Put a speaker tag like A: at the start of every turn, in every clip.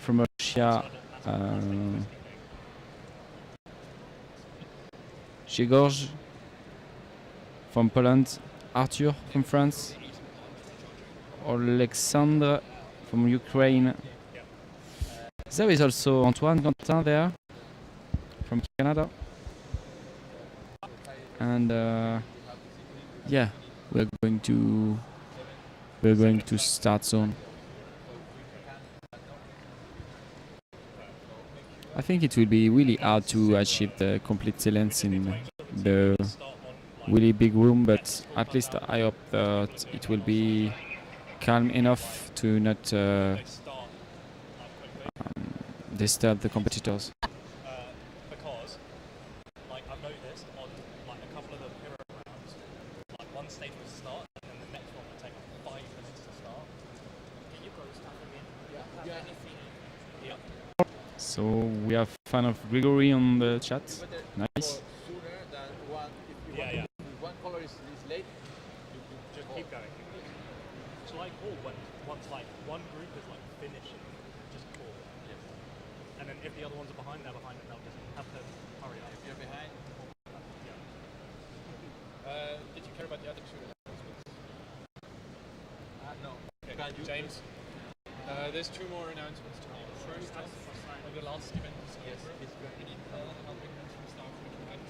A: from Russia, Grzegorz from Poland, Arthur from France, Alexandre from Ukraine. There is also Antoine Quentin there from Canada. And yeah, we're going to start soon. I think it will be really hard to achieve the complete silence in the really big room, but at least I hope that it will be calm enough to not disturb the competitors.
B: Because, like, I've noticed on like a couple of the Euro rounds, like one stage will start and then the next one will take like 5 minutes to start. Can you go start again? Yeah. Yeah.
A: So we have fan of Grigory on the chat. Nice.
B: Yeah. One color is late, you just keep going. So like call once like one group is like finishing, just call. Yes. And then if the other ones are behind, they're behind, and they'll just have to hurry up. If you're behind. Yeah. Did you care about the other two announcements? No. Okay. James. There's 2 more announcements to make. First, on the last event, yes, we need helping from staff who can add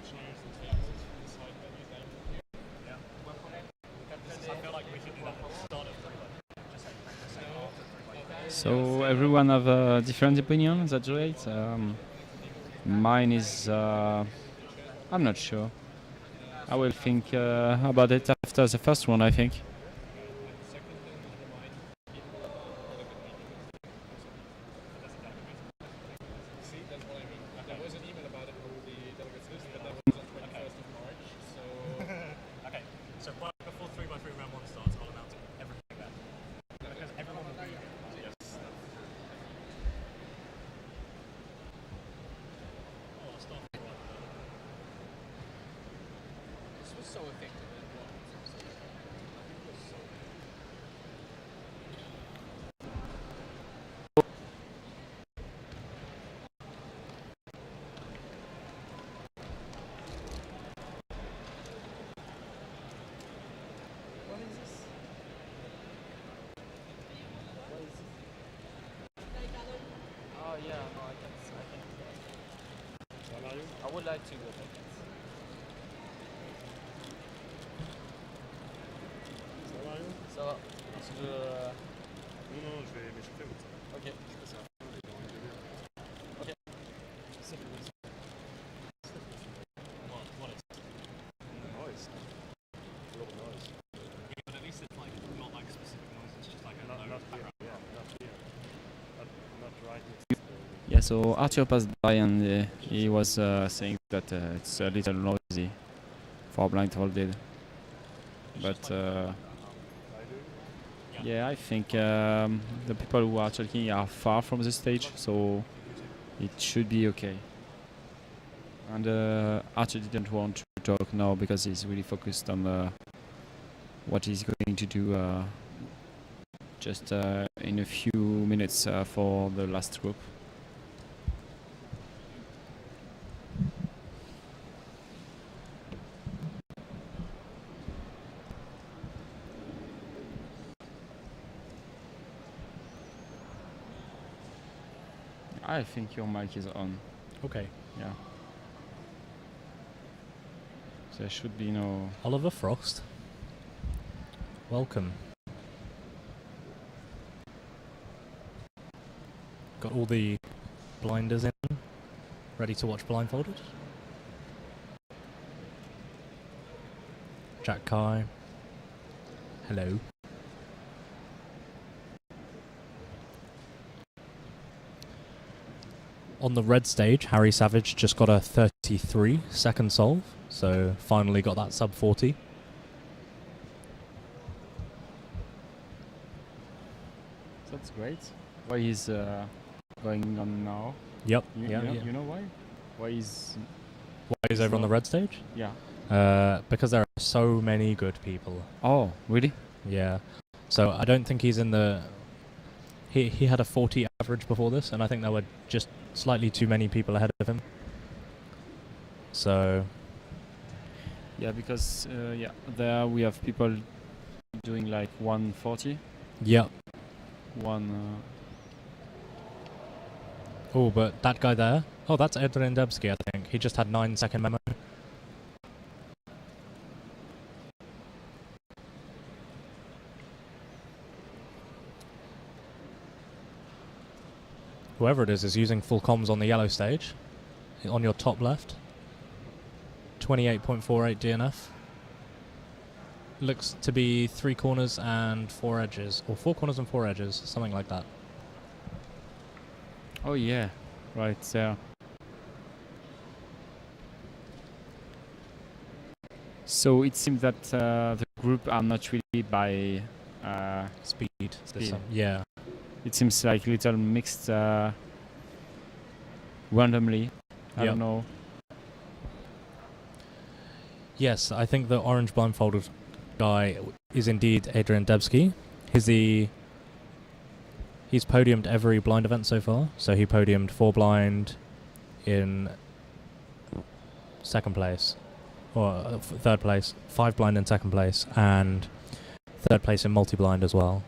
B: chairs and tables from the side venue down here. Yeah. I feel like we should do that at the start of 3x. Just say after 3x.
A: So everyone have a different opinion. That's right. Mine is I'm not sure. I will think about it after the first one, I think. I would like to go back. Ça va.
B: Non, je vais m'échauffer.
A: Ok, je fais ça. Ok. C'est cool.
B: Noise. A lot of noise. Yeah, but at least it's like not like specific noise, it's just like a low background. Yeah, not here. Not right.
A: Yeah, so Arthur passed by and he was saying that it's a little noisy for blindfolded. But yeah, I think the people who are talking are far from the stage, so it should be okay. And Arthur didn't want to talk now because he's really focused on what he's going to do just in a few minutes for the last group. I think your mic is on.
C: Okay.
A: Yeah. There should be no...
C: Oliver Frost. Welcome. Got all the blinders in, ready to watch blindfolded. Jack Kai. Hello. On the red stage, Harry Savage just got a 33 second solve, so finally got that sub 40.
A: That's great. Why he's going on now?
C: Yep.
A: You know why? Why he's
C: over on the red stage?
A: Yeah.
C: Because there are so many good people.
A: Oh, really?
C: Yeah. So I don't think he's in the... He had a 40 average before this, and I think there were just slightly too many people ahead of him. So
A: Yeah, because there we have people doing like 140.
C: yeah.
A: One.
C: Oh, but that guy there. Oh, that's Adrian Debski, I think. He just had 9-second memo. Whoever it is using full comms on the yellow stage. On your top left. 28.48 DNF. Looks to be 3 corners and 4 edges. Or 4 corners and 4 edges. Something like that.
A: Oh yeah, right there. So it seems that the group are not really by
C: Speed.
A: Speed.
C: Yeah.
A: It seems like little mixed randomly. I
C: Yep.
A: don't know.
C: Yes, I think the orange blindfolded guy is indeed Adrian Debski. He's podiumed every blind event so far. So he podiumed 4 blind in 2nd place, or 3rd place, 5 blind in 2nd place, and 3rd place in multi-blind as well.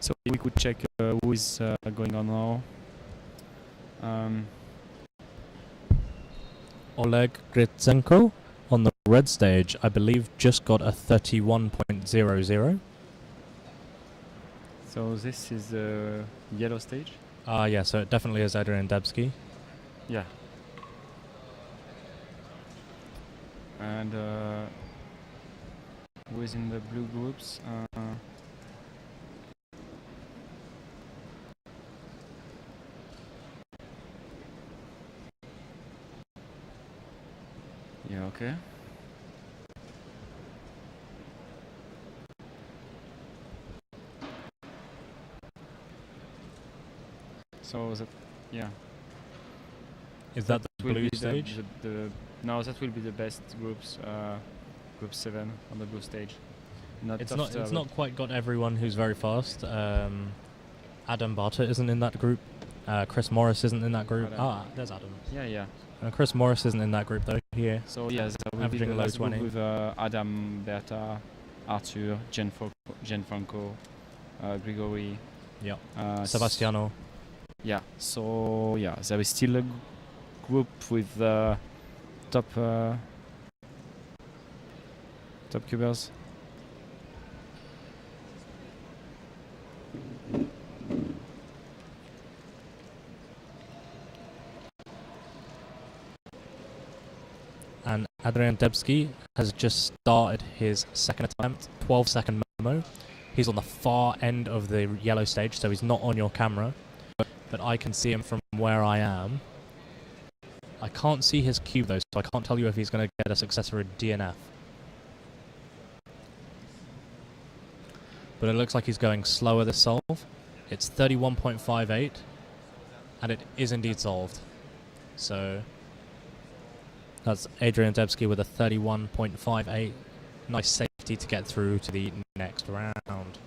A: So we could check who is going on now.
C: Oleg Gritsenko on the red stage, I believe, just got a 31.00.
A: So this is the yellow stage.
C: Yeah, so it definitely is Adrian Debski.
A: Yeah. And who is in the blue groups? Yeah, okay. So that, yeah.
C: Is that the
A: will
C: blue
A: be
C: stage?
A: No, that will be the best groups. Group 7 on the blue stage.
C: It's not quite got everyone who's very fast. Adam Barter isn't in that group. Chris Morris isn't in that group.
A: Adam.
C: There's Adam.
A: Yeah.
C: Chris Morris isn't in that group though. Here.
A: So yes, that will be
C: Averaging
A: the
C: low
A: last group
C: 20.
A: with Adam, Berta, Arthur, Gianfranco, Grigori.
C: Yeah.
A: Sebastiano. Yeah. So yeah, there is still a group with top cubers.
C: And Adrian Debski has just started his 2nd attempt, 12-second memo. He's on the far end of the yellow stage, so he's not on your camera. But I can see him from where I am. I can't see his cube though, so I can't tell you if he's going to get a success or a DNF. But it looks like he's going slower this solve. It's 31.58, and it is indeed solved. So that's Adrian Debski with a 31.58. Nice safety to get through to the next round.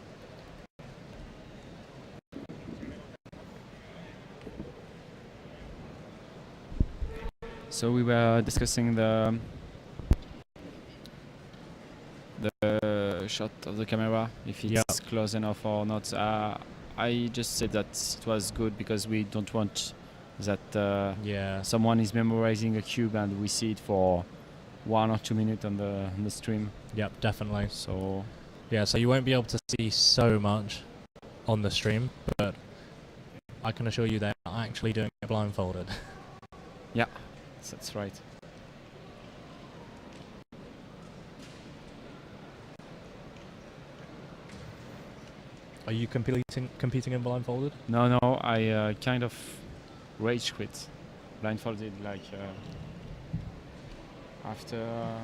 A: So we were discussing the shot of the camera, if it's close enough or not. I just said that it was good because we don't want that someone is memorizing a cube and we see it for 1 or 2 minutes on the stream.
C: Yep, definitely.
A: So
C: yeah, so you won't be able to see so much on the stream, but I can assure you they're actually doing it blindfolded.
A: yeah, that's right.
C: Are you competing in blindfolded?
A: No, I kind of rage quit blindfolded like after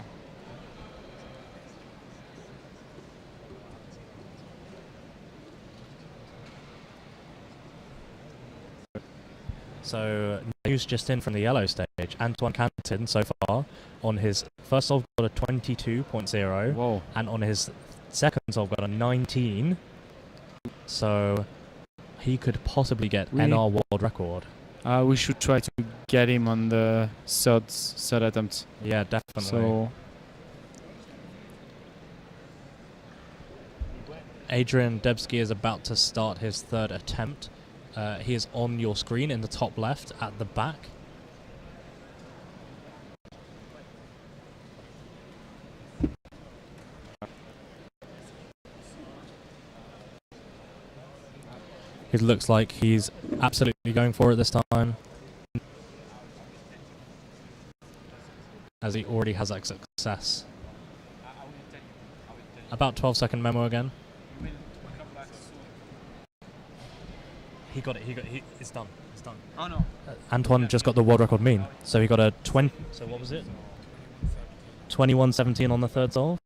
C: So news just in from the yellow stage. Antoine Canton so far on his first solve got a 22.0.
A: Whoa.
C: And on his second solve got a 19. So he could possibly get
A: We-
C: NR world record.
A: We should try to get him on the third attempt.
C: Yeah, definitely.
A: So
C: Adrian Debski is about to start his third attempt. He is on your screen in the top left at the back. It looks like he's absolutely going for it this time, as he already has that success. About 12-second memo again. He got it. It's done. It's done.
B: Oh no.
C: Antoine just got the world record mean. So he got a 20. So what was it? 21.17 on the third solve.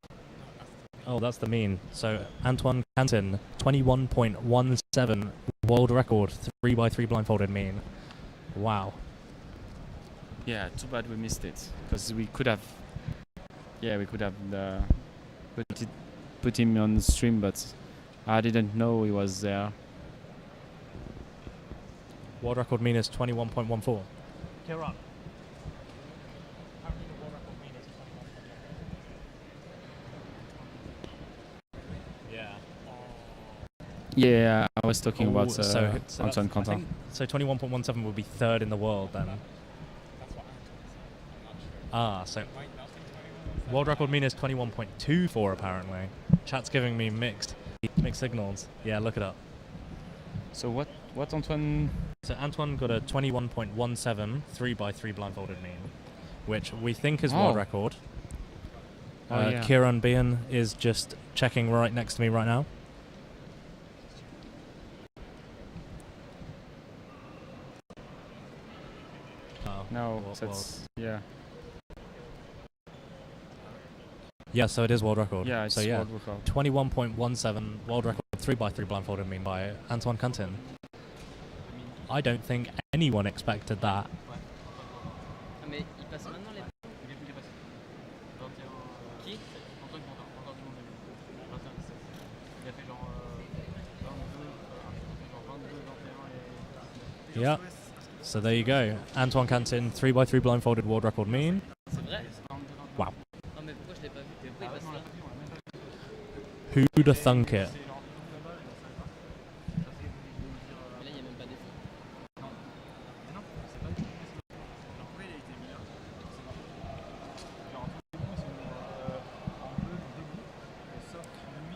C: Oh, that's the mean. So Antoine Cantin, 21.17 world record, 3x3 blindfolded mean. Wow.
A: yeah, too bad we missed it because we could have. Yeah, we could have put him on the stream, but I didn't know he was there.
C: World record mean is 21.14. Yeah.
A: Yeah, I was talking about
C: so
A: Antoine
C: I
A: Quentin.
C: think- So 21.17 would be third in the world then. So world record mean is 21.24 apparently. Chat's giving me mixed signals. Yeah, look it up.
A: So what Antoine?
C: So Antoine got a 21.17 3x3 blindfolded mean, which we think is world
A: Oh.
C: record.
A: Oh, yeah.
C: Kieran Behan is just checking right next to me right now. Oh,
A: No,
C: well-
A: that's yeah.
C: yeah, so it is world record.
A: Yeah, it's
C: so yeah,
A: world record.
C: 21.17 world record 3x3 blindfolded mean by Antoine Cantin. I don't think anyone expected that.
D: Ah, mais il passe maintenant les. Qui? Antoine Quentin, encore du monde 21 17. Il a fait genre 22, genre 22, 21 et.
C: Yeah. So there you go. Antoine Cantin, 3x3 blindfolded world record mean.
D: C'est vrai?
C: Wow.
D: Non, mais pourquoi je l'ai pas vu? Pourquoi il passe là?
C: Who'd have thunk it?
D: Mais là, il n'y a même pas d'effet.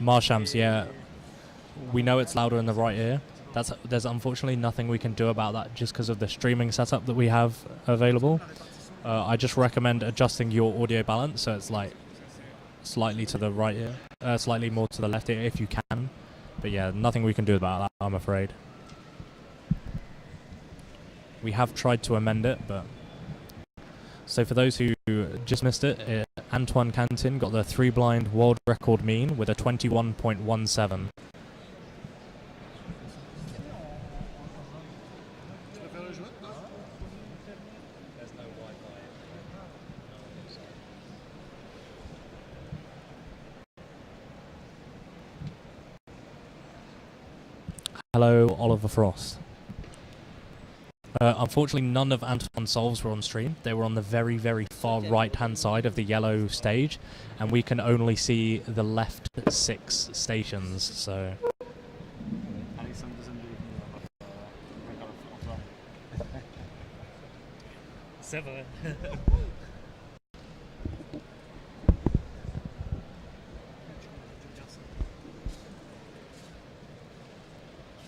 C: Marshams, yeah. We know it's louder in the right ear. There's unfortunately nothing we can do about that just because of the streaming setup that we have available. I just recommend adjusting your audio balance so it's like slightly to the right ear, slightly more to the left ear if you can. But yeah, nothing we can do about that, I'm afraid. We have tried to amend it, but... So for those who just missed it, Antoine Cantin got the 3-blind world record mean with a 21.17. Hello, Oliver Frost. Unfortunately, none of Antoine's solves were on stream. They were on the very, very far right-hand side of the yellow stage, and we can only see the left 6 stations, so...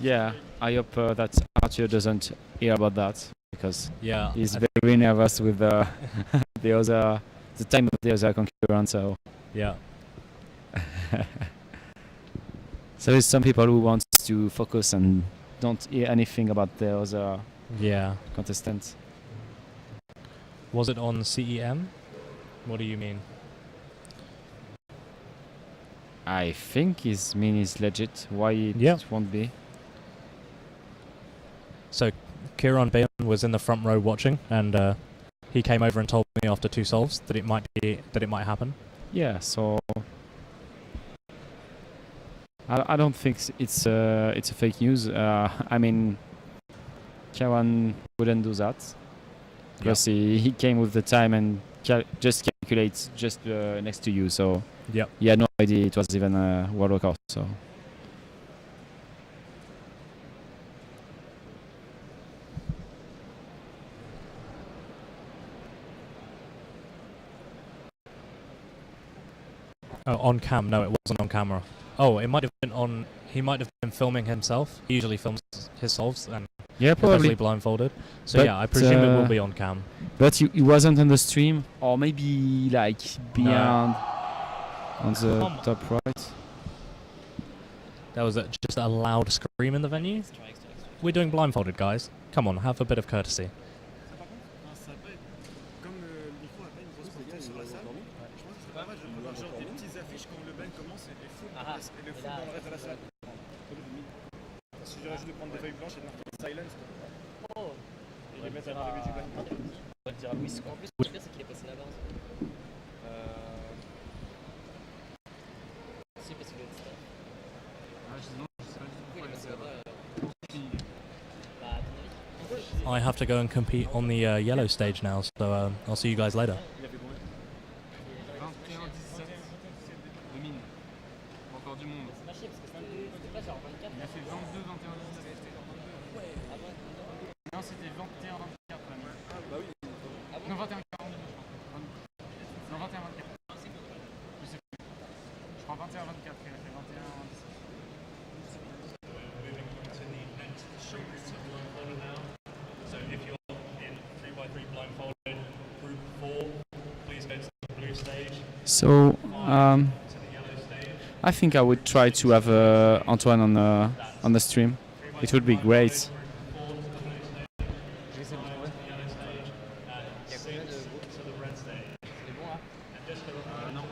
A: Yeah, I hope that Arthur doesn't hear about that because
C: Yeah,
A: he's very nervous with the time of the other concurrent. So
C: yeah.
A: so there's some people who want to focus and don't hear anything about the other
C: Yeah.
A: contestants.
C: Was it on CEM? What do you mean?
A: I think his mean is legit. Why it
C: Yeah.
A: won't be?
C: So, Kieran Behan was in the front row watching, and he came over and told me after 2 solves that it might happen.
A: Yeah. So I don't think it's a fake news. I mean, Kawan wouldn't do that because he came with the time and just calculates just next to you. So
C: Yep.
A: he had no idea it was even a world record. So.
C: Oh, on cam? No, it wasn't on camera. Oh, it might have been on. He might have been filming himself. He usually films his solves and
A: Yeah,
C: especially
A: probably.
C: blindfolded. So
A: But,
C: yeah, I presume it will be on cam.
A: But he wasn't on the stream, or maybe like beyond on the
C: Come on.
A: top right.
C: There was just a loud scream in the venue. We're doing blindfolded, guys. Come on, have a bit of courtesy.
B: Ça, par contre, ça peut être comme le micro a pas une grosse portée sur la salle. Je pense que c'est pas mal de prévoir genre des petites affiches quand le band commence et full et le full dans le reste de la salle. Il suffirait juste de prendre des feuilles blanches et de marquer silence quoi. Et les mettre à l'arrivée du band.
E: On va dire à Louis. En plus, le pire, c'est qu'il est passé là-bas. Si, parce qu'il est staff.
D: Sinon, je sais pas du tout
E: Pourquoi il
D: pourquoi
E: est passé
D: il est
E: là-bas
D: là-bas.
E: Bah, à ton avis.
C: I have to go and compete on the yellow stage now, so I'll see you guys later.
B: Il a fait combien?
D: 21-17 de mine. Encore du monde.
E: C'est mâché parce que c'était pas genre 24.
D: Il a fait 22-21-17.
E: Ah ouais.
D: Non, c'était 21-24 la mine.
B: Ah bah oui.
D: Non, 21-42 je crois. Non, 21-24. Je sais plus. Je crois 21-24, il a fait 21-17.
C: So if you're in 3x3 blindfolded, group 4, please go to the blue stage.
A: So I think I would try to have Antoine on the stream. It would be great.
E: Je vais essayer de le trouver. Il y a combien de groupes? C'est bon là?
D: Non.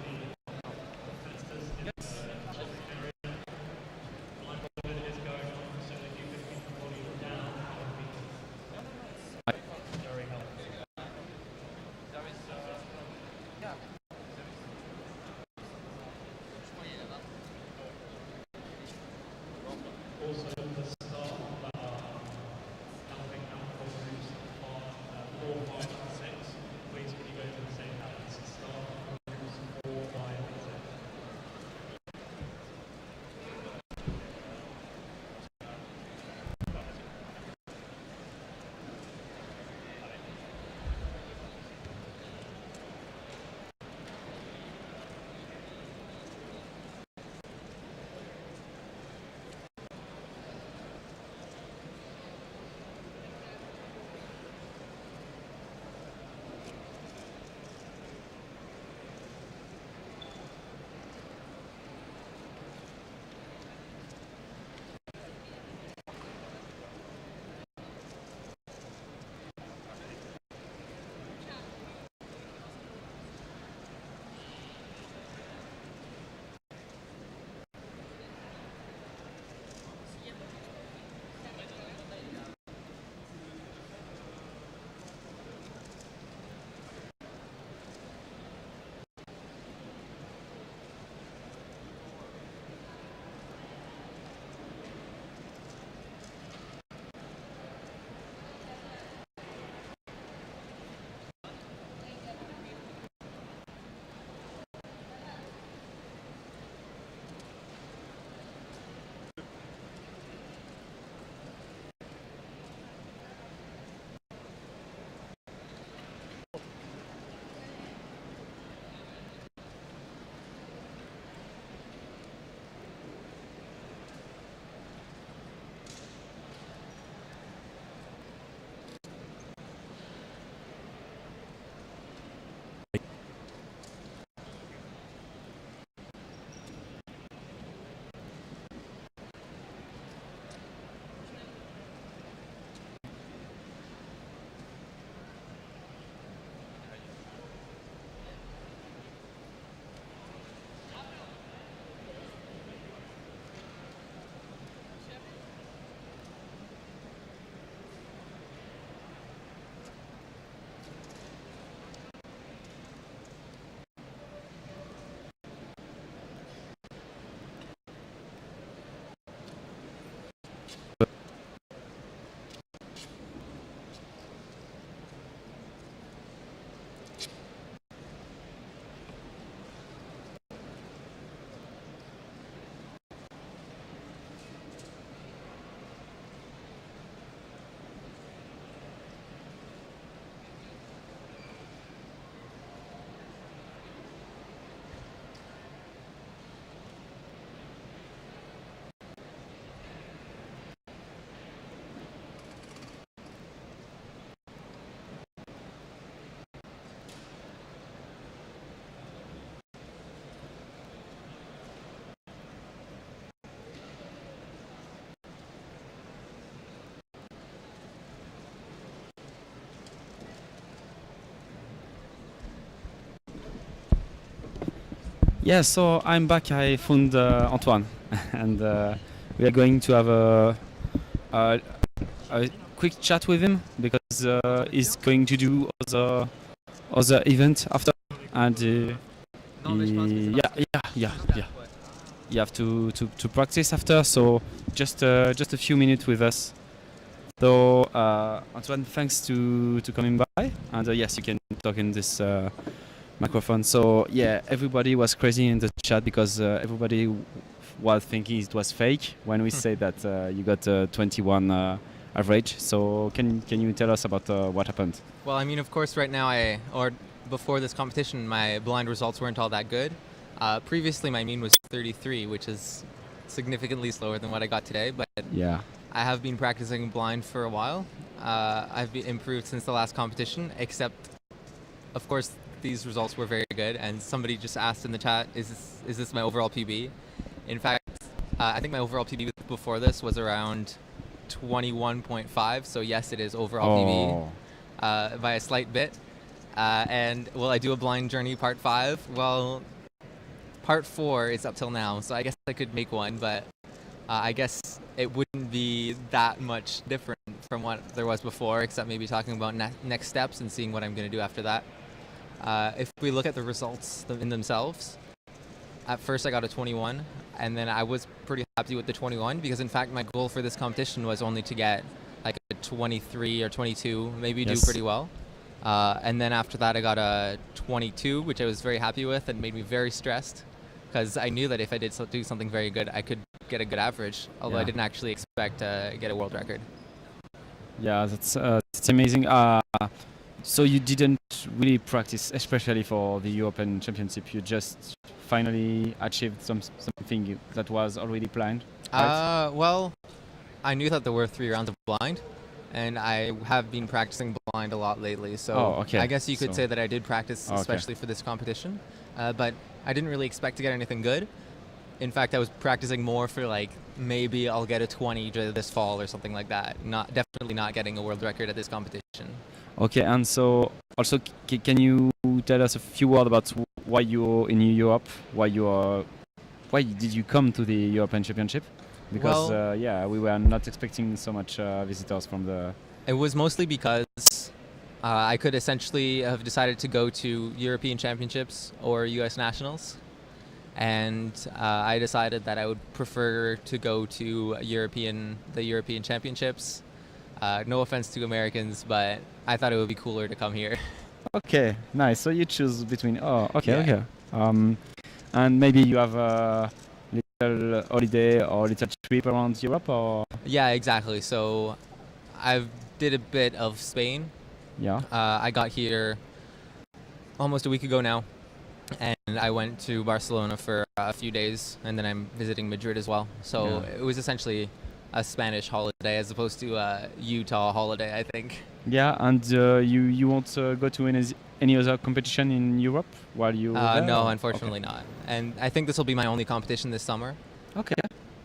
A: Yeah, so I'm back. I found Antoine, and we are going to have a, a quick chat with him because he's going to do other event after, and yeah. You have to practice after. So just a few minutes with us. So Antoine, thanks to coming by, and yes, you can talk in this microphone. So yeah, everybody was crazy in the chat because everybody was thinking it was fake when we say that you got 21 average. So can you tell us about what happened?
F: Well, I mean, of course, right now before this competition, my blind results weren't all that good. Previously, my mean was 33, which is significantly slower than what I got today. But
A: Yeah.
F: I have been practicing blind for a while. I've been improved since the last competition, except, of course, these results were very good. And somebody just asked in the chat, is this my overall PB? In fact, I think my overall PB before this was around 21.5. So yes, it is overall PB by a slight bit. And will I do a blind journey part 5? Well, part 4 is up till now, so I guess I could make one, but I guess it wouldn't be that much different from what there was before, except maybe talking about next steps and seeing what I'm going to do after that. If we look at the results in themselves, at first I got a 21, and then I was pretty happy with the 21 because, in fact, my goal for this competition was only to get like a 23 or 22, maybe do pretty well. And then after that, I got a 22, which I was very happy with and made me very stressed because I knew that if I did do something very good, I could get a good average, although I didn't actually expect to get a world record.
A: Yeah, that's amazing. So you didn't really practice, especially for the European Championship. You just finally achieved something that was already planned, right?
F: Well, I knew that there were 3 rounds of blind, and I have been practicing blind a lot lately. So I guess you could say that I did practice, especially for this competition. But I didn't really expect to get anything good. In fact, I was practicing more for like maybe I'll get a 20 this fall or something like that. Definitely not getting a world record at this competition.
A: Okay, and so also can you tell us a few words about why you're in Europe? Why did you come to the European Championship? Because we were not expecting so much visitors from the.
F: It was mostly because I could essentially have decided to go to European Championships or U.S. Nationals, and I decided that I would prefer to go to the European Championships. No offense to Americans, but I thought it would be cooler to come here.
A: Okay, nice. So you choose between. Okay. And maybe you have a little holiday or little trip around Europe, or.
F: Yeah, exactly. So I did a bit of Spain.
A: Yeah.
F: I got here almost a week ago now, and I went to Barcelona for a few days, and then I'm visiting Madrid as well. So it was essentially a Spanish holiday as opposed to a Utah holiday, I think.
A: Yeah, and you won't go to any other competition in Europe while you were there?
F: No, unfortunately not. And I think this will be my only competition this summer.
A: Okay.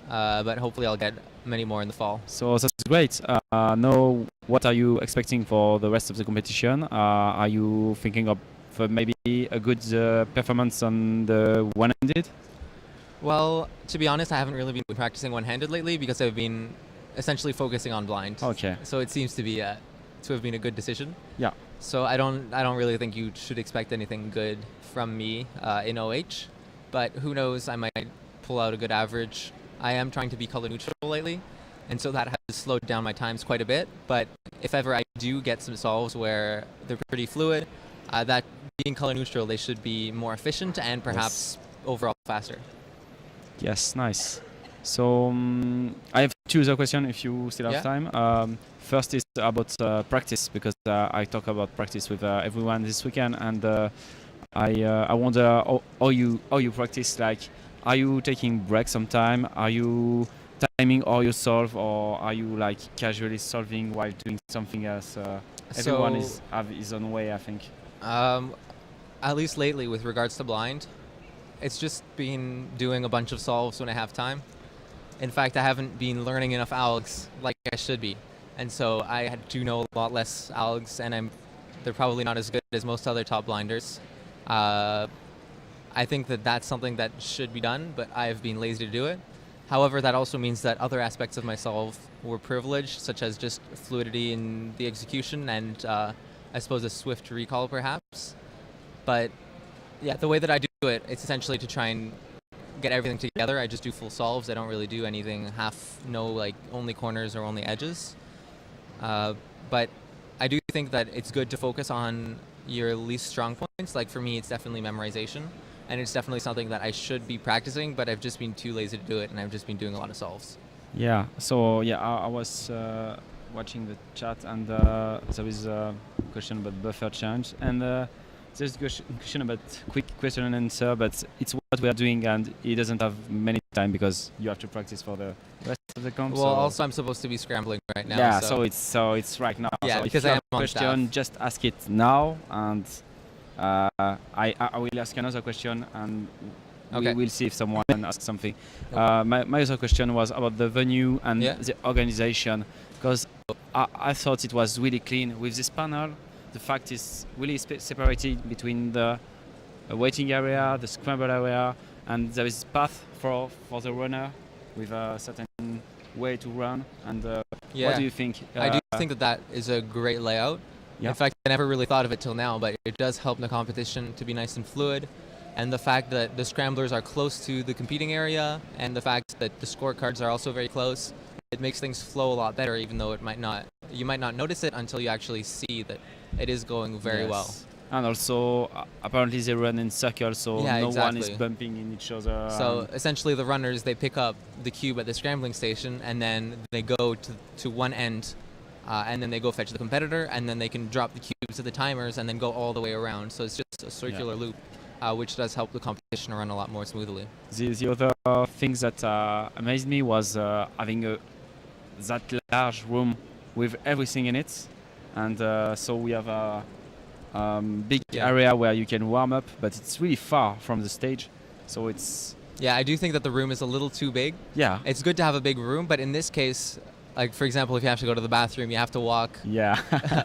F: But hopefully I'll get many more in the fall.
A: So that's great. Now, what are you expecting for the rest of the competition? Are you thinking of maybe a good performance on the one-handed?
F: Well, to be honest, I haven't really been practicing one-handed lately because I've been essentially focusing on blind.
A: Okay.
F: So it seems to have been a good decision.
A: Yeah.
F: So I don't really think you should expect anything good from me in OH, but who knows? I might pull out a good average. I am trying to be color neutral lately, and so that has slowed down my times quite a bit. But if ever I do get some solves where they're pretty fluid, that being color neutral, they should be more efficient and perhaps overall faster.
A: Yes, nice. So I have 2 other questions if you still have time. First is about practice, because I talk about practice with everyone this weekend, and I wonder how you practice. Like, are you taking breaks sometime? Are you timing all your solve, or are you like casually solving while doing something else? Everyone have his own way, I think.
F: At least lately, with regards to blind, it's just been doing a bunch of solves when I have time. In fact, I haven't been learning enough algs like I should be. And so I do know a lot less algs, and they're probably not as good as most other top blinders. I think that that's something that should be done, but I've been lazy to do it. However, that also means that other aspects of my solve were privileged, such as just fluidity in the execution and I suppose a swift recall perhaps. But yeah, the way that I do it, it's essentially to try and get everything together. I just do full solves. I don't really do anything like only corners or only edges. But I do think that it's good to focus on your least strong points. Like for me, it's definitely memorization. And it's definitely something that I should be practicing, but I've just been too lazy to do it, and I've just been doing a lot of solves.
A: Yeah. So yeah, I was watching the chat, and there is a question about buffer change, and there's a question about quick question and answer, but it's what we are doing, and he doesn't have many time because you have to practice for the rest of the comp.
F: Well,
A: so
F: also I'm supposed to be scrambling right now.
A: yeah.
F: So
A: It's right now.
F: yeah,
A: so
F: because
A: if you
F: I
A: have
F: am
A: a
F: on
A: question,
F: staff.
A: just ask it now, and I will ask another question, and
F: Okay.
A: we will see if someone asks something. My other question was about the venue and
F: Yeah.
A: the organization, because I thought it was really clean with this panel. The fact is really separated between the waiting area, the scramble area, and there is path for the runner with a certain way to run. And
F: Yeah.
A: what do you think?
F: I do think that that is a great layout.
A: Yeah.
F: In fact, I never really thought of it till now, but it does help the competition to be nice and fluid. And the fact that the scramblers are close to the competing area, and the fact that the scorecards are also very close, it makes things flow a lot better, even though you might not notice it until you actually see that it is going very
A: Yes.
F: well.
A: And also, apparently they run in circles, so
F: Yeah,
A: no one is
F: exactly.
A: bumping in each other.
F: So essentially, the runners, they pick up the cube at the scrambling station, and then they go to one end, and then they go fetch the competitor, and then they can drop the cubes to the timers, and then go all the way around. So it's just a circular loop, which does help the competition run a lot more smoothly.
A: The other things that amazed me was having that large room with everything in it, and so we have a big
F: Yeah.
A: area where you can warm up, but it's really far from the stage, so it's
F: Yeah, I do think that the room is a little too big.
A: yeah.
F: It's good to have a big room, but in this case, like for example, if you have to go to the bathroom, you have to walk
A: Yeah,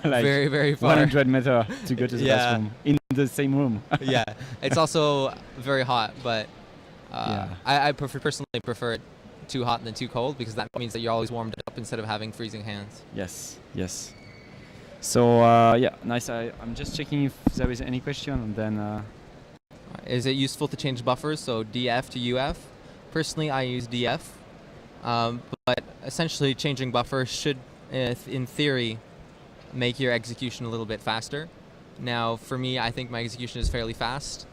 A: like
F: very, very far.
A: 100 meters to go to the
F: Yeah.
A: bathroom in the same room.
F: Yeah, it's also very hot, but
A: Yeah.
F: I personally prefer it too hot than too cold, because that means that you're always warmed up instead of having freezing hands.
A: Yes. So yeah, nice. I'm just checking if there is any question, and then
F: Is it useful to change buffers, so DF to UF? Personally, I use DF, but essentially changing buffers should, in theory, make your execution a little bit faster. Now, for me, I think my execution is fairly fast.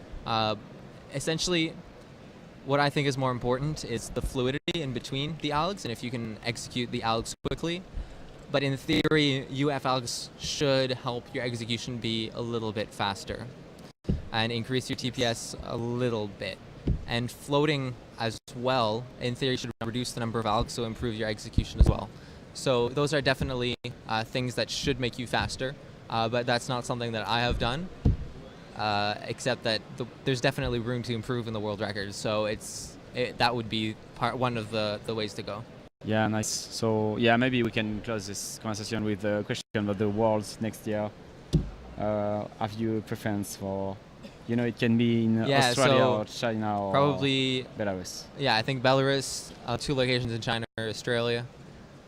F: Essentially, what I think is more important is the fluidity in between the algs, and if you can execute the algs quickly. But in theory, UF algs should help your execution be a little bit faster and increase your TPS a little bit. And floating as well, in theory, should reduce the number of algs, so improve your execution as well. So those are definitely things that should make you faster, but that's not something that I have done, except that there's definitely room to improve in the world records. So that would be one of the ways to go.
A: yeah, nice. So yeah, maybe we can close this conversation with a question about the Worlds next year. Have you a preference for, it can be in
F: Yeah,
A: Australia
F: so
A: or China or
F: Probably,
A: Belarus?
F: yeah, I think Belarus, 2 locations in China or Australia.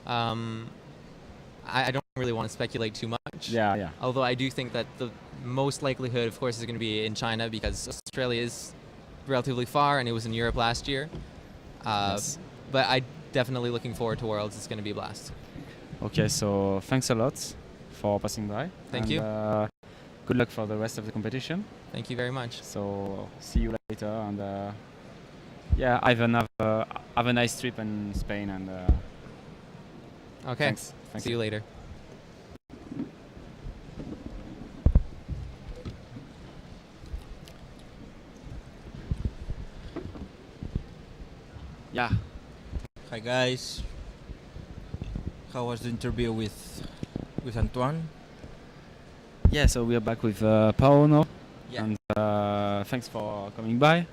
F: I don't really want to speculate too much.
A: Yeah.
F: Although I do think that the most likelihood, of course, is going to be in China, because Australia is relatively far and it was in Europe last year.
A: Yes.
F: But I definitely looking forward to Worlds. It's going to be a blast.
A: Okay, so thanks a lot for passing by.
F: Thank
A: and,
F: you.
A: Good luck for the rest of the competition.
F: Thank you very much.
A: So see you later, and yeah, Ivan, have a nice trip in Spain, and
F: Okay.
A: thanks.
F: See you later.
A: Yeah.
G: Hi guys. How was the interview with Antoine?
A: Yeah, so we are back with Paolo,
G: Yeah.
A: and thanks for coming by.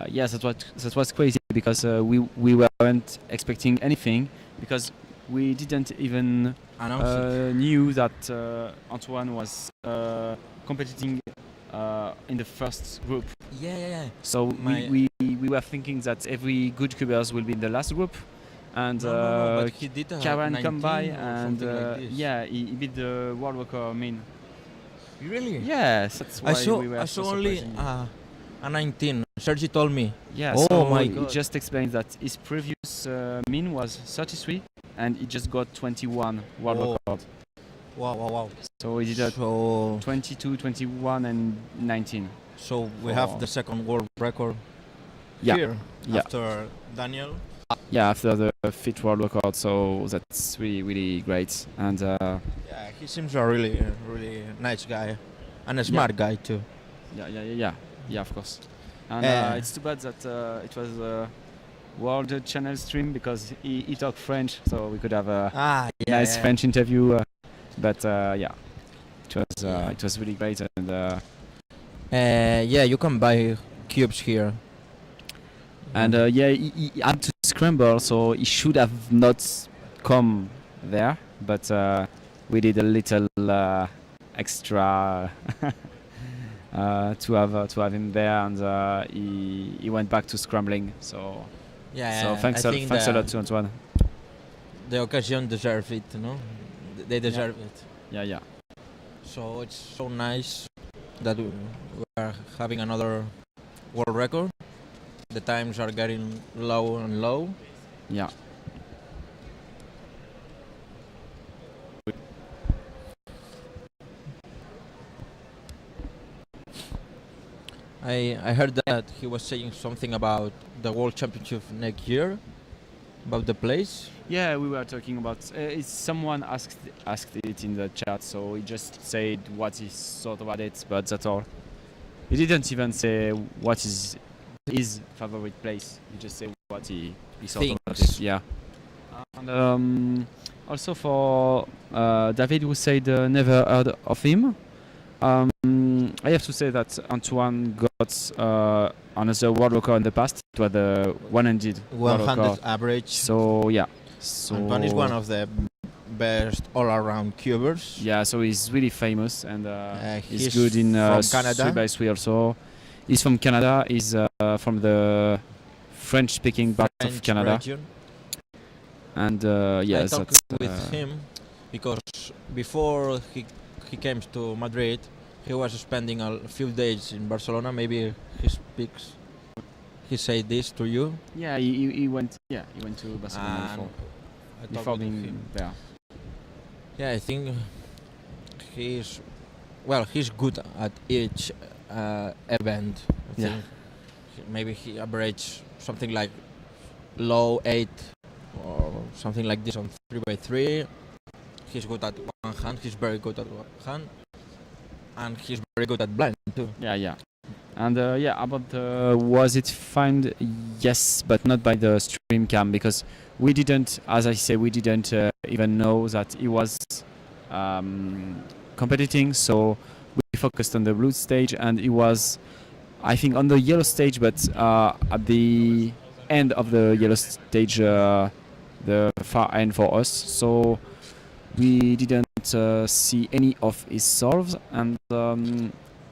A: Yes, that was crazy, because we weren't expecting anything, because we didn't even
G: Announce it.
A: knew that Antoine was competing in the first group.
G: Yeah.
A: So
G: My-
A: we were thinking that every good cubers will be in the last group, and
G: No, but he did
A: Karen come by
G: 19 or
A: and
G: something like this.
A: yeah, he beat the world record mean.
G: Really?
A: Yes, that's why we were
G: I
A: so
G: saw only
A: surprising.
G: a 19. Sergi told me.
A: Yeah,
G: Oh
A: so
G: my
A: he
G: God.
A: just explained that his previous mean was 33 and he just got 21 world
G: Oh.
A: record.
G: Wow.
A: So he did a
G: So
A: 22, 21 and 19.
G: we have the second world record
A: Yeah.
G: here
A: Yeah.
G: after Daniel.
A: Yeah, after the fifth world record, so that's really great. And
G: Yeah, he seems a really nice guy and a smart guy too.
A: yeah, of course. And it's too bad that it was a world channel stream because he talked French, so we could have a nice French interview. But yeah, it was really great. And
G: Yeah, you can buy cubes here.
A: and yeah, he had to scramble, so he should have not come there. But we did a little extra to have him there, and he went back to scrambling. So
G: Yeah,
A: thanks
G: I
A: a
G: think
A: lot to Antoine.
G: the occasion deserves it, no? They deserve it.
A: Yeah.
G: So it's so nice that we are having another world record. The times are getting low and low.
A: Yeah.
G: I heard that he was saying something about the World Championship next year, about the place.
A: Yeah, we were talking about. Someone asked it in the chat, so he just said what he thought about it, but that's all. He didn't even say what is his favorite place. He just said what he thought about it.
G: Thinks.
A: Yeah. And also for David, who said never heard of him. I have to say that Antoine got another world record in the past. It was the 100 world
G: 100
A: record.
G: average.
A: So yeah. So
G: Antoine is one of the best all-around cubers.
A: yeah, so he's really famous and he's
G: he's
A: good in
G: from Canada.
A: 3x3 also. He's from Canada. He's from the French-speaking part of
G: French
A: Canada.
G: region.
A: And
G: I
A: yes,
G: talked
A: that's
G: with him because before he came to Madrid, he was spending a few days in Barcelona. Maybe he said this to you.
A: yeah, he went to Barcelona
G: And I
A: before
G: talked with
A: being
G: him.
A: there.
G: Yeah, I think he's good at each event. I
A: Yeah.
G: think maybe he averaged something like low 8 or something like this on 3x3. He's good at one hand. He's very good at one hand, and he's very good at blind too.
A: Yeah. And yeah, about was it found? Yes, but not by the stream cam because we didn't, as I say, we didn't even know that he was competing. So we focused on the blue stage, and he was, I think, on the yellow stage, but at the end of the yellow stage, the far end for us. So we didn't see any of his solves, and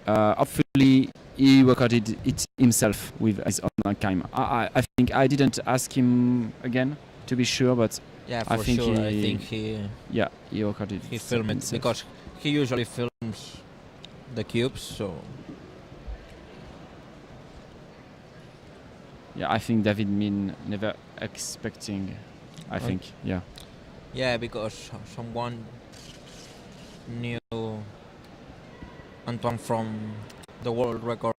A: hopefully he recorded it himself with his own camera. I think I didn't ask him again to be sure, but
G: Yeah,
A: I
G: for
A: think
G: sure. I
A: he-
G: think he
A: he recorded
G: he
A: it
G: filmed it
A: himself.
G: because he usually films the cubes. So
A: Yeah, I think David Min never expecting. I think, yeah.
G: yeah, because someone knew Antoine from the world record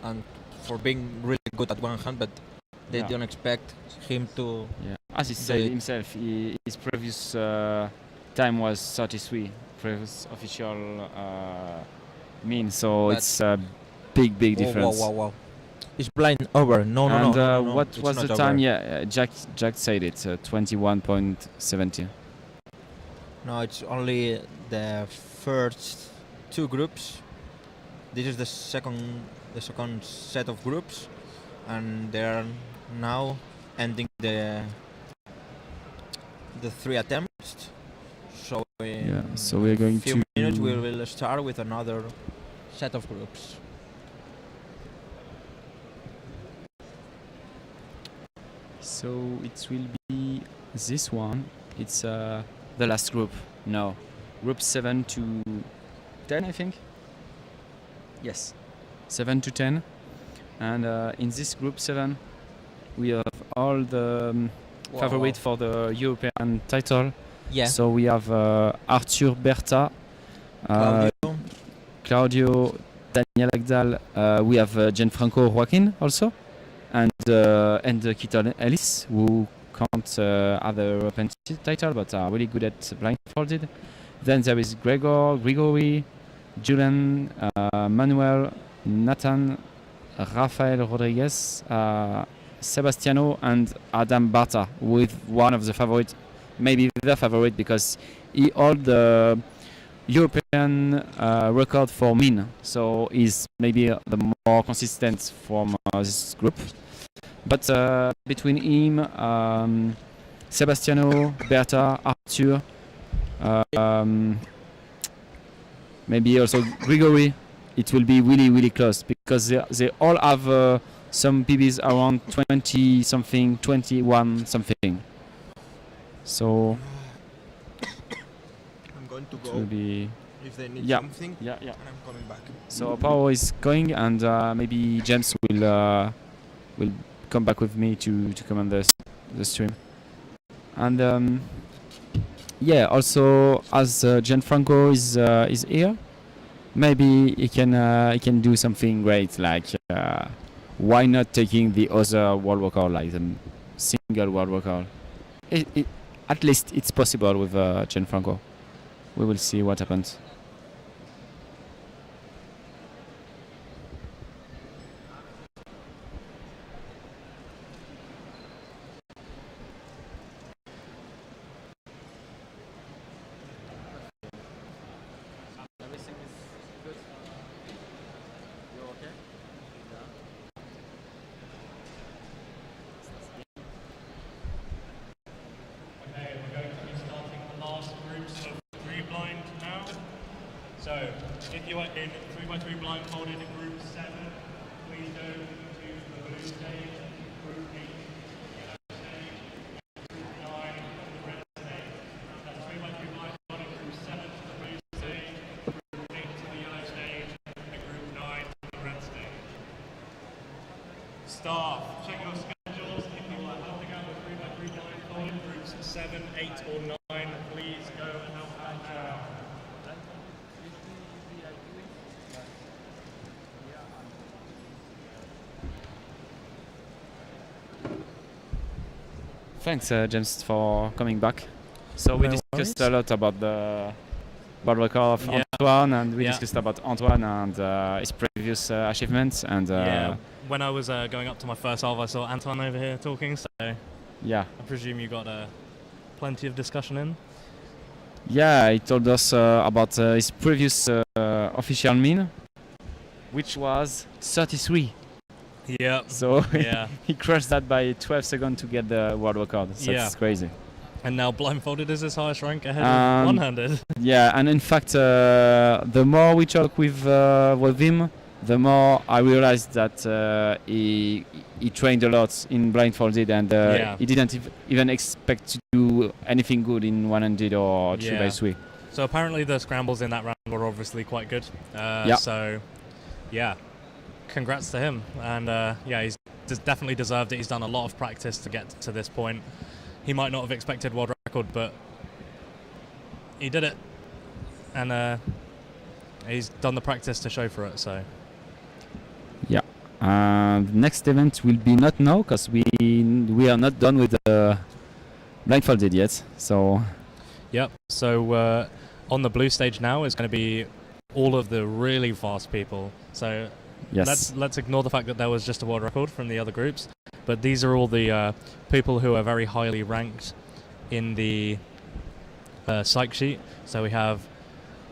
G: and for being really good at one hand, but they
A: Yeah.
G: don't expect him to.
A: Yeah, as he said
G: The-
A: himself, his previous time was 33, previous official mean. So
G: But-
A: it's a big difference.
G: Wow. It's blind over. No.
A: And
G: No.
A: what
G: it's
A: was
G: not
A: the
G: over.
A: time? Yeah, Jack said it, 21.70.
G: No, it's only the first two groups. This is the second set of groups, and they are now ending the three attempts. So in
A: So we're going
G: few
A: to
G: minutes we will start with another set of groups.
A: So it will be this one. It's the last group. No, group 7 to 10, I think. Yes, 7 to 10. And in this group 7, we have all the favorite for the European title.
G: Yeah.
A: So we have Arthur Berta, Claudio, Daniel Agdal. We have Gianfranco Joaquin also, and Keaton Ellis, who can't have the European title but are really good at blindfolded. Then there is Grigory, Julian, Manuel, Nathan, Rafael Rodriguez, Sebastiano, and Adam Barta, with one of the favorites, maybe the favorite, because he holds the European record for min, so he's maybe the more consistent from this group. But between him, Sebastiano, Berta, Arthur, maybe also Grigory, it will be really, really close, because they all have some PBs around 20 something, 21 something. So
G: I'm going to
A: it will be.
G: If they need
A: Yeah.
G: something,
A: Yeah.
G: and I'm coming back.
A: So Power is going, and maybe James will come back with me to come on the stream. And yeah, also as Gianfranco is here, maybe he can do something great, like why not taking the other world record, like the single world record. At least it's possible with Gianfranco. We will see what happens.
D: Everything is good. You okay?
E: Okay, we're going to be starting the last groups of 3 blind now. So, if you are in 3x3 blindfolded in group 7, please go to the blue stage, group 8, yellow stage, group 9, the red stage. That's 3x3 blindfolded, group 7 to the blue stage, group 8 to the yellow stage, and group 9 to the red stage. Staff, check your schedules. If you are helping out with 3x3 blindfolded groups 7, 8 or 9, please go and help out.
A: Thanks, James, for coming back. So we
C: No
A: discussed
C: worries.
A: a lot about the world record of
C: Yeah.
A: Antoine, and we
C: Yeah.
A: discussed about Antoine and his previous achievements. And
C: Yeah. When I was going up to my first half, I saw Anton over here talking, so I
A: yeah,
C: presume you got plenty of discussion in.
A: yeah, he told us about his previous official min, which was 33.
C: Yeah.
A: So
C: Yeah.
A: he crushed that by 12 seconds to get the world record. So
C: Yeah.
A: it's crazy.
C: And now blindfolded is his highest rank ahead of
A: Um,
C: one-handed.
A: Yeah, and in fact, the more we talk with him, the more I realized that he trained a lot in blindfolded, and
C: Yeah.
A: he didn't even expect to do anything good in 100 or 3x3.
C: So apparently the scrambles in that round were obviously quite good.
A: Yeah.
C: So, yeah, congrats to him. And yeah, he's definitely deserved it. He's done a lot of practice to get to this point. He might not have expected world record, but he did it. And he's done the practice to show for it. So.
A: Yeah. The next event will be not now, because we are not done with the blindfolded yet. So.
C: Yep. So on the blue stage now is going to be all of the really fast people. So
A: Yes.
C: let's ignore the fact that there was just a world record from the other groups, but these are all the people who are very highly ranked in the psych sheet. So we have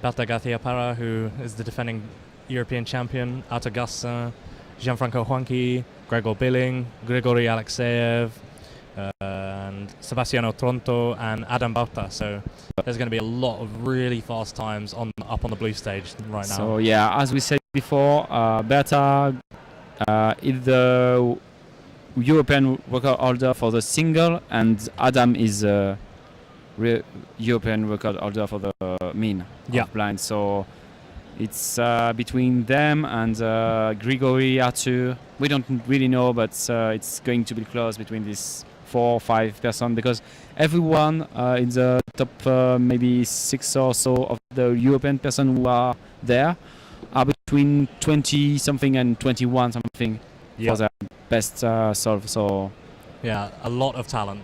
C: Berta Garcia Parra, who is the defending European champion, Arthur Gassin, Gianfranco Juanqui, Gregor Billing, Grigory Alexeyev, and Sebastiano Tronto and Adam Barta. So there's going to be a lot of really fast times up on the blue stage right now.
A: So yeah, as we said before, Berta is the European record holder for the single, and Adam is European record holder for the mean of blind. So it's between them and Grigory, Arthur. We don't really know, but it's going to be close between these 4 or 5 person, because everyone in the top maybe 6 or so of the European person who are there are between 20 something and 21 something for their best solve. So
C: yeah, a lot of talent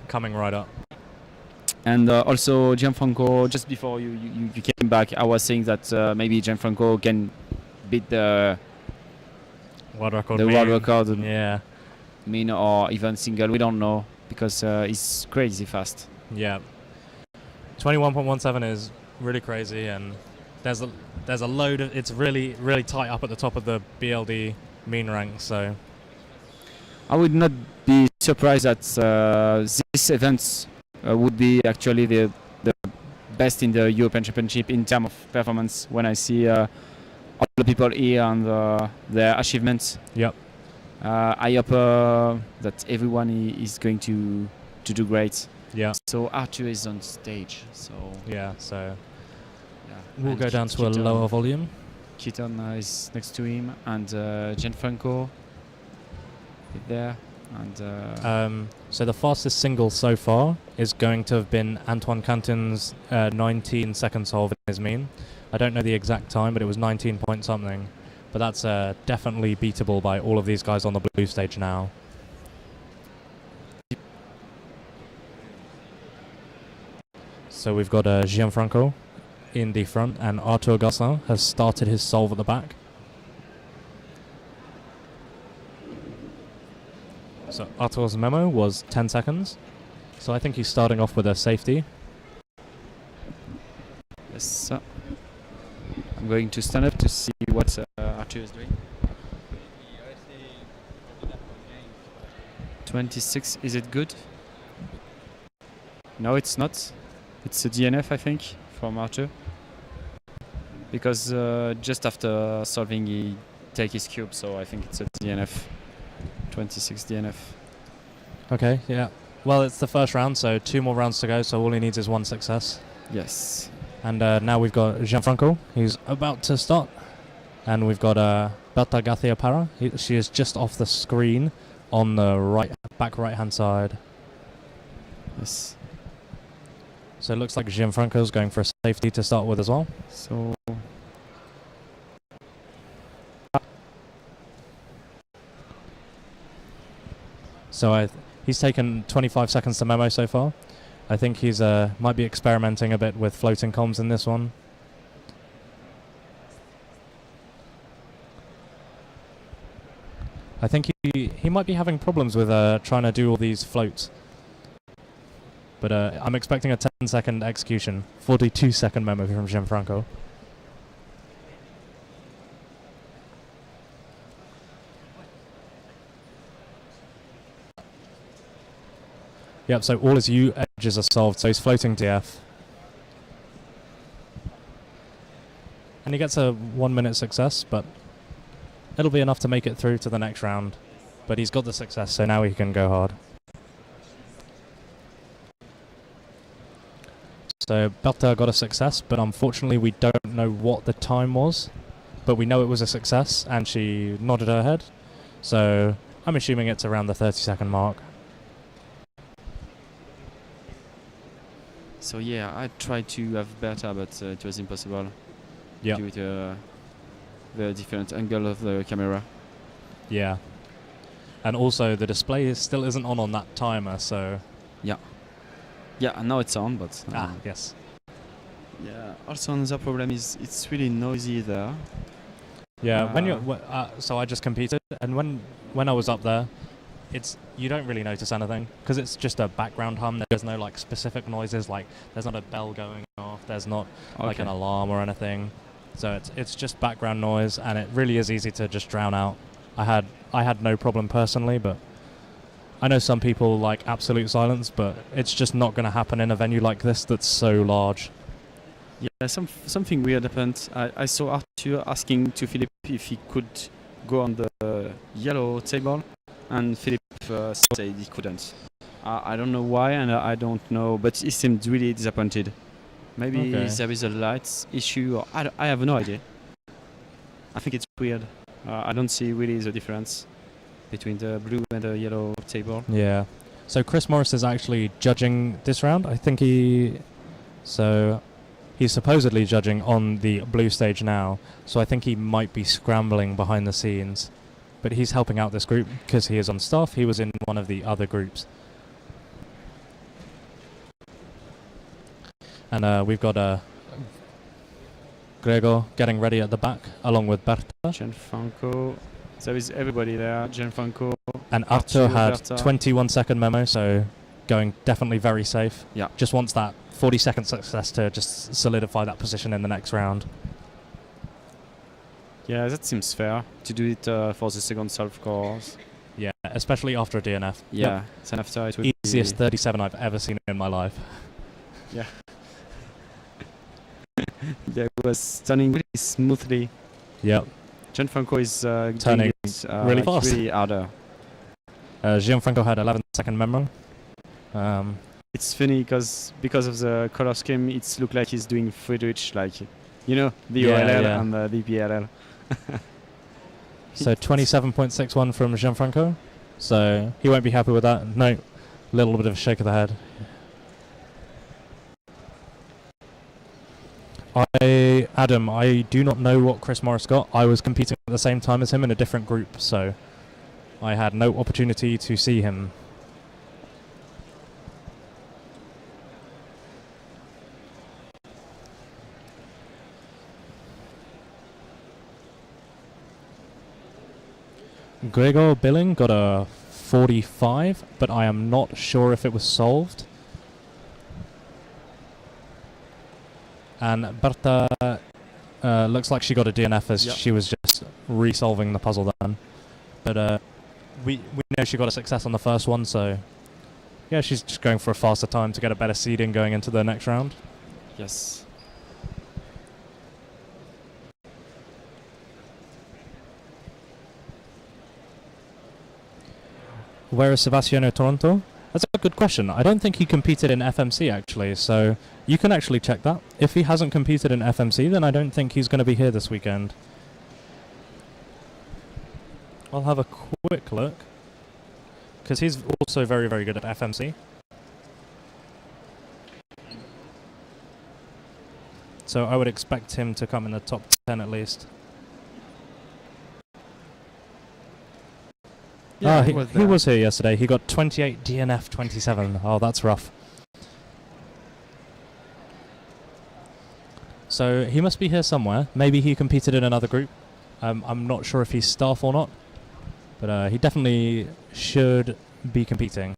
C: coming right up.
A: And also Gianfranco, just before you came back, I was saying that maybe Gianfranco can beat the
C: world record.
A: World record.
C: Yeah.
A: Mean or even single, we don't know, because he's crazy fast.
C: Yeah. 21.17 is really crazy, and there's a load of, it's really tight up at the top of the BLD mean rank, so
A: I would not be surprised that this event would be actually the best in the European Championship in terms of performance, when I see all the people here and their achievements.
C: Yep.
A: I hope that everyone is going to do great.
C: Yeah.
A: So Arthur is on stage. So
C: yeah. So
A: yeah.
C: We'll
A: And
C: go down to a lower volume.
A: Keaton is next to him, and Gianfranco is there. And
C: so the fastest single so far is going to have been Antoine Canton's 19 second solve in his mean. I don't know the exact time, but it was 19 point something. But that's definitely beatable by all of these guys on the blue stage now. So we've got Gianfranco in the front, and Arthur Gassin has started his solve at the back. So Arthur's memo was 10 seconds. So I think he's starting off with a safety.
A: Yes. I'm going to stand up to see what Arthur is doing. 26, is it good? No, it's not. It's a DNF, I think, from Arthur. Because just after solving, he take his cube, so I think it's a DNF. 26 DNF.
C: Okay, yeah. Well, it's the first round, so 2 more rounds to go, so all he needs is 1 success.
A: Yes.
C: And now we've got Gianfranco, who's about to start. And we've got Berta Garcia Parra. She is just off the screen on the back right-hand side.
A: Yes.
C: So it looks like Gianfranco's going for a safety to start with as well.
A: So
C: he's taken 25 seconds to memo so far. I think he's might be experimenting a bit with floating comms in this one. I think he might be having problems with trying to do all these floats. But I'm expecting a 10-second execution. 42-second memo from Gianfranco. Yep, so all his U edges are solved, so he's floating DF. And he gets a 1-minute success, but it'll be enough to make it through to the next round. But he's got the success, so now he can go hard. So Berta got a success, but unfortunately we don't know what the time was. But we know it was a success, and she nodded her head. So I'm assuming it's around the 30-second mark.
A: So yeah, I tried to have Berta, but it was impossible.
C: Yeah.
A: Due to the different angle of the camera.
C: Yeah. And also the display still isn't on that timer, so...
A: Yeah. Yeah, now it's on, but...
C: yes.
A: Yeah, also another problem is it's really noisy there.
C: Yeah, when you're... so I just competed, and when I was up there, you don't really notice anything, because it's just a background hum. There's no like specific noises, like there's not a bell going off, there's not like an alarm or anything. So it's just background noise, and it really is easy to just drown out. I had no problem personally, but I know some people like absolute silence, but it's just not going to happen in a venue like this that's so large.
A: Yeah, something weird happened. I saw Arthur asking to Philippe if he could go on the yellow table, and Philippe said he couldn't. I don't know why, and I don't know, but he seemed really disappointed. Maybe there is a lights issue, or I have no idea. I think it's weird. I don't see really the difference between the blue and the yellow table.
C: Yeah. So Chris Morris is actually judging this round. I think he's supposedly judging on the blue stage now. So I think he might be scrambling behind the scenes. But he's helping out this group because he is on staff. He was in one of the other groups. And we've got Gregor getting ready at the back, along with Berta.
A: Gianfranco. There is everybody there. Gianfranco.
C: And Arthur had
A: Berta.
C: 21-second memo, so going definitely very safe.
A: Yeah.
C: Just wants that 40-second success to just solidify that position in the next round.
A: Yeah, that seems fair to do it for the second solve course.
C: Yeah, especially after a DNF.
A: Yeah, then after it will
C: Easiest
A: be
C: 37 I've ever seen in my life.
A: Yeah. It was turning really smoothly.
C: Yep.
A: Gianfranco is
C: Turning really fast.
A: Really harder.
C: Gianfranco had 11-second memo.
A: It's funny because of the color scheme, it's look like he's doing Friedrich, like, you know, the OLL and the PLL.
C: So 27.61 from Gianfranco. So he won't be happy with that. No, little bit of a shake of the head. Adam, I do not know what Chris Morris got. I was competing at the same time as him in a different group, so I had no opportunity to see him. Gregor Billing got a 45, but I am not sure if it was solved. And Berta looks like she got a DNF as she was just resolving the puzzle then. But we know she got a success on the first one, so yeah, she's just going for a faster time to get a better seeding going into the next round.
A: Yes.
C: Where is Sebastiano Toronto? That's a good question. I don't think he competed in FMC actually, so you can actually check that. If he hasn't competed in FMC, then I don't think he's going to be here this weekend. I'll have a quick look, because he's also very, very good at FMC. So I would expect him to come in the top 10 at least.
A: Yeah,
C: he was here yesterday. He got 28 DNF 27. Oh, that's rough. So he must be here somewhere. Maybe he competed in another group. I'm not sure if he's staff or not, but he definitely should be competing.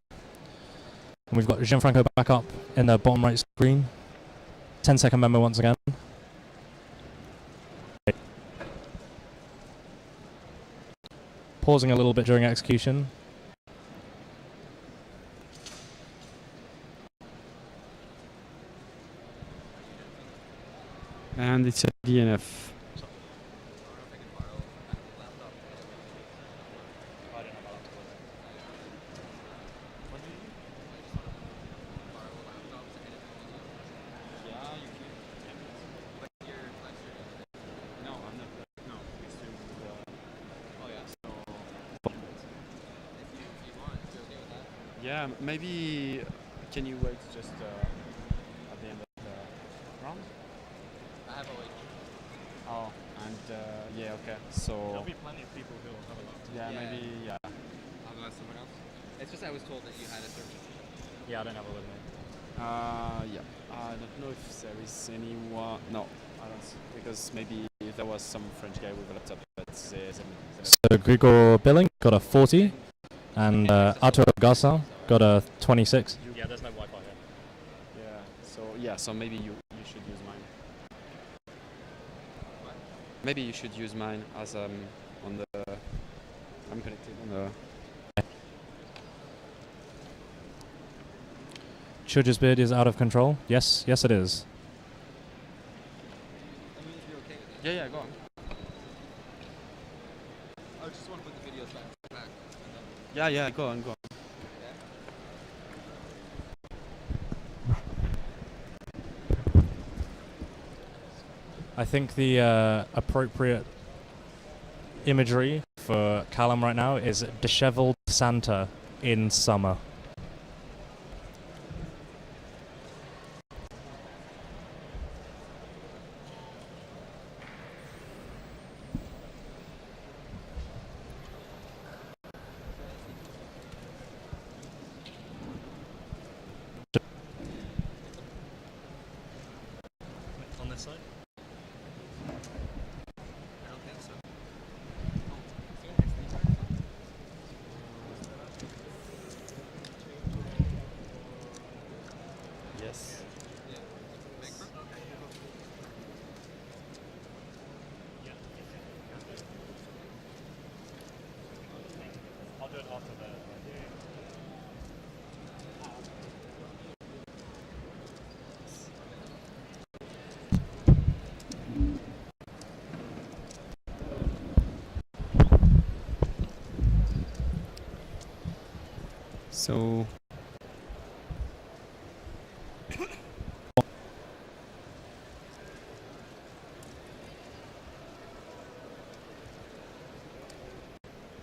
C: And we've got Gianfranco back up in the bottom right screen. 10-second memo once again. Pausing a little bit during execution.
A: And it's a DNF. Yeah, maybe can you wait just at the end of the round?
F: I have a wait.
A: Oh, and yeah, okay. So
E: There'll be plenty of people who will have a lot.
A: yeah, maybe yeah.
F: I'll go ask someone else. It's just I was told that you had a service.
C: Yeah, I don't have it with me.
A: Yeah. I don't know if there is anyone. No, I don't. Because maybe there was some French guy with a laptop, but they
C: So Gregor Billing got a 40, and Arthur Garza got a 26.
E: Yeah, there's no Wi-Fi here.
A: Yeah. So maybe you should use mine. Maybe you should use mine as on the. I'm connected on the.
C: Chudge's bid is out of control. Yes, it is.
A: Yeah, go on. Yeah, go on.
C: I think the appropriate imagery for Callum right now is disheveled Santa in summer. On this side?
F: I don't think so.
A: Yes.
E: I'll do it after the.
A: So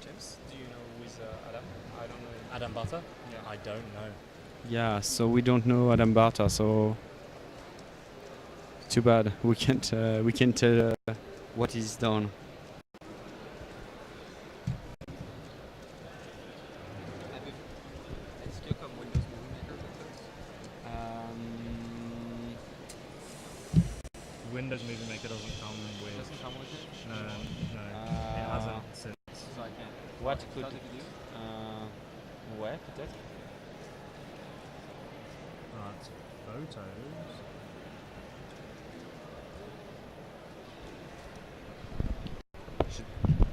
B: James, do you know who is Adam? I don't know.
C: Adam Butter?
B: Yeah.
C: I don't know.
A: yeah, so we don't know Adam Barta, so too bad. We can't tell what he's done.
F: Est-ce qu'il y a comme Windows Movie Maker
C: Windows Movie Maker doesn't come with.
F: doesn't come with it?
C: No, it hasn't since.
F: So I can't.
A: What
F: Sounds
A: could
F: like you do.
A: ouais, peut-être.
C: That's photos.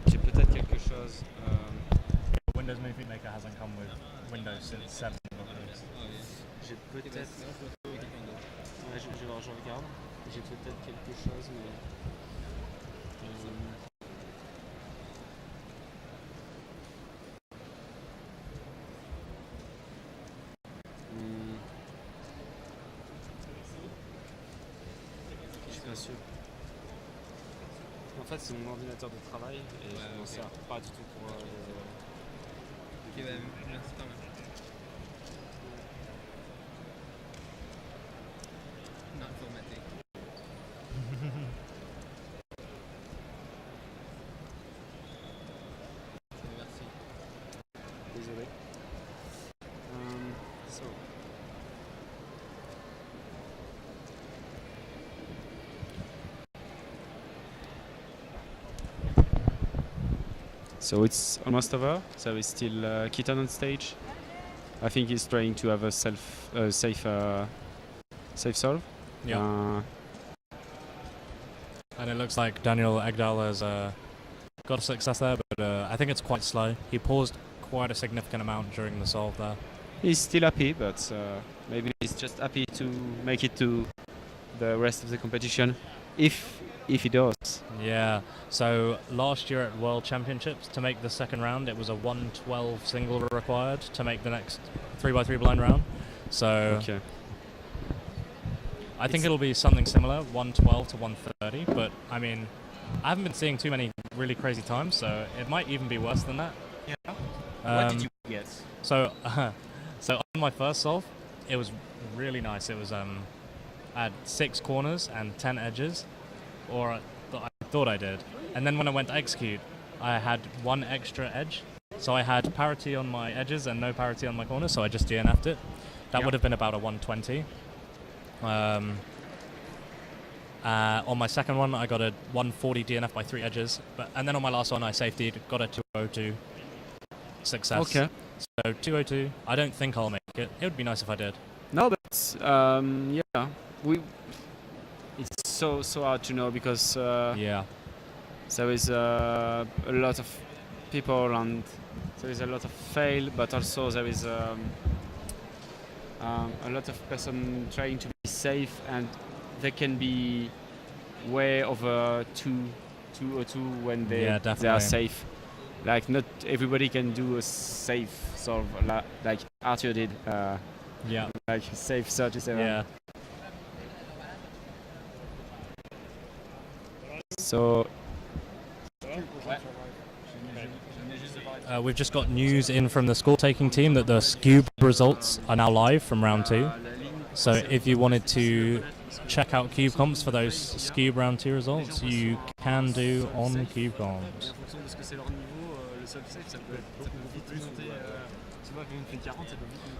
A: J'ai peut-être quelque chose.
C: Windows Movie Maker hasn't come with Windows since 7.
A: J'ai peut-être. Ouais, je regarde. J'ai peut-être quelque chose, mais. Je suis pas sûr. En fait, c'est mon ordinateur de travail et je m'en sers pas du tout pour.
F: Ok, bah, merci quand même. Not formatting. Merci.
A: Désolé. So. So it's almost over. So it's still Keaton on stage. I think he's trying to have a safe solve.
C: Yeah. And it looks like Daniel Egdal has got a success there, but I think it's quite slow. He paused quite a significant amount during the solve there.
A: He's still happy, but maybe he's just happy to make it to the rest of the competition, if he does.
C: Yeah. So last year at World Championships, to make the second round, it was a 112 single required to make the next 3x3 blind round. So
A: Okay.
C: I think it'll be something similar, 112 to 130. But I mean, I haven't been seeing too many really crazy times, so it might even be worse than that.
A: Yeah.
C: What
A: did you get?
C: So, so on my first solve, it was really nice. It was I had 6 corners and 10 edges, or I thought I did. And then when I went to execute, I had 1 extra edge. So I had parity on my edges and no parity on my corners. So I just DNF'd it. That
A: Yeah.
C: would have been about a 120. On my second one, I got a 140 DNF by 3 edges. And then on my last one, I safetied, got a 202 success.
A: Okay.
C: So 202. I don't think I'll make it. It would be nice if I did.
A: No, but yeah, it's so hard to know because
C: Yeah.
A: there is a lot of people and there is a lot of fail, but also there is a lot of person trying to be safe, and they can be way over 202 when they
C: Yeah,
A: are
C: definitely.
A: safe. like not everybody can do a safe sort of like Arthur did.
C: Yeah.
A: Like safe 37.
C: Yeah.
A: So
C: We've just got news in from the score taking team that the Scube results are now live from round 2. So if you wanted to check out Cube Comps for those Scube round 2 results, you can do on Cube Comps.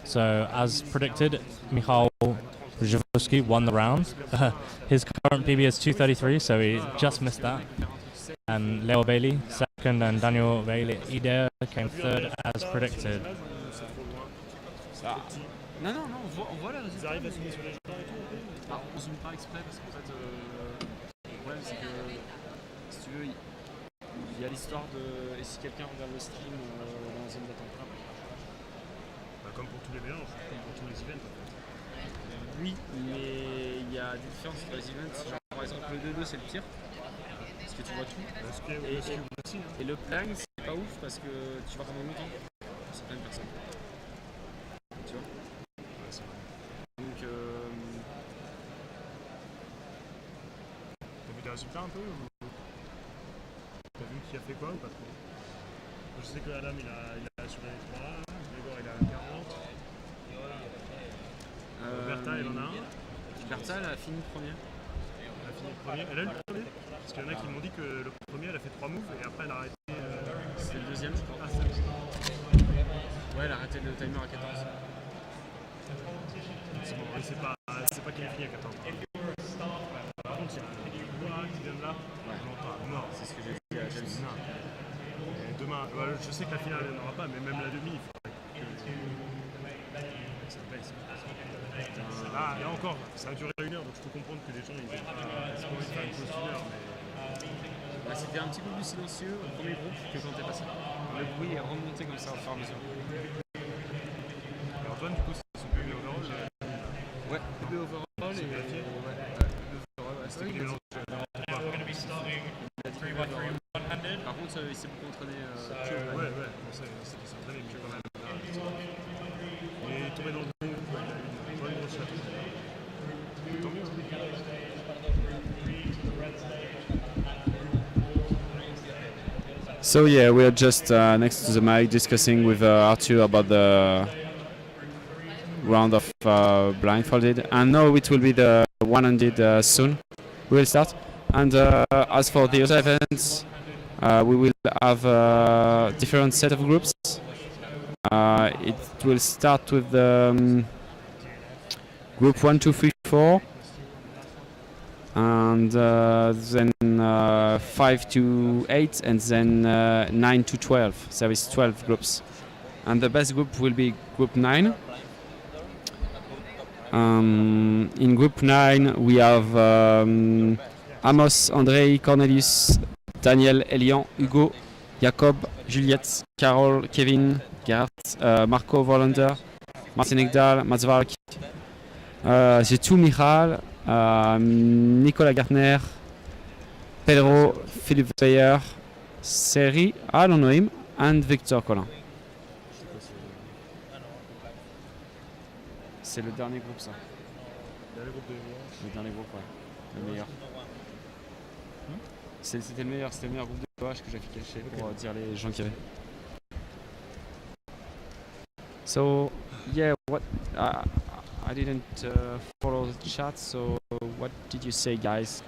C: So as predicted, Michal Zhivosky won the round. His current PB is 233, so he just missed that. And Leo Bailey second, and Daniel Bailey Ider came third as predicted.
D: Non, on voit les résultats. Ils arrivent à signer sur les joueurs et tout. On zoome pas exprès parce qu'en fait, le problème c'est que si tu veux, il y a l'histoire de. Et si quelqu'un regarde le stream dans la zone d'attente là,
E: Comme pour tous les mélanges, comme pour tous les events en fait.
D: oui, mais il y a des différences entre les events. Genre, par exemple, le 2-2 c'est le pire. Parce que tu vois tout. Et le plan c'est pas ouf parce que tu vas pendant longtemps pour certaines personnes. Tu vois. Donc
E: T'as vu des résultats un peu ou... T'as vu qui a fait quoi ou pas trop? Je sais que Adam il a assuré les 3, Grégoire il a 40. Bertha il en a un.
D: Bertha elle a fini premier.
E: Elle a fini le premier. Elle a eu le premier? Parce qu'il y en a qui m'ont dit que le premier elle a fait 3 moves et après elle a arrêté.
D: C'était le deuxième je crois.
E: Ah, c'est
D: Ouais, elle a arrêté le timer à 14.
E: bon, c'est pas qu'elle est finie à 14. Par contre, il y a un bois qui vient de là. Non, pas mort.
D: C'est ce que j'ai dit à James.
E: Et demain, je sais que la finale elle n'aura pas, mais même la demi, il faudrait que ça baisse. Là encore, ça a duré 1 heure, donc je peux comprendre que les gens ils aient pas envie de faire une pause d'1 heure, mais.
D: Bah, c'était un petit peu plus silencieux au premier groupe que quand t'es passé. Le bruit est remonté comme ça au fur et à mesure.
E: Et Antoine, du coup, c'est son PB overall.
D: Ouais, PB overall et.
E: Vérifié.
D: Ouais, PB overall, ouais, c'était
E: Il
D: bien.
E: mélange.
D: Par contre, il s'est beaucoup entraîné.
E: Ouais, on sait qu'il s'est entraîné, mais quand même. Il est tombé dans le bon groupe, il a eu une bonne grosse chatte. Tant mieux.
A: So yeah, we are just next to the mic discussing with Arthur about the round of blindfolded, and now it will be the one-handed soon. We will start, and as for the other events, we will have a different set of groups. It will start with the group 1, 2, 3, 4. And then 5 to 8, and then 9 to 12. So it's 12 groups. And the best group will be group 9. In group 9, we have Amos, Andrei, Cornelius, Daniel, Elian, Hugo, Jacob, Juliette, Carol, Kevin, Gerhard, Marco Volander, Martin Ekdal, Mats Valk, the two Michal, Nicolas Gartner, Pedro, Philippe Weyer, Seri, I don't know him, and Victor Collin. C'est le dernier groupe, ça. Le dernier groupe, ouais. Le meilleur. C'était le meilleur groupe de OH que j'ai caché pour dire les gens qu'il y avait. So, yeah, what I didn't follow the chat, so what did you say, guys?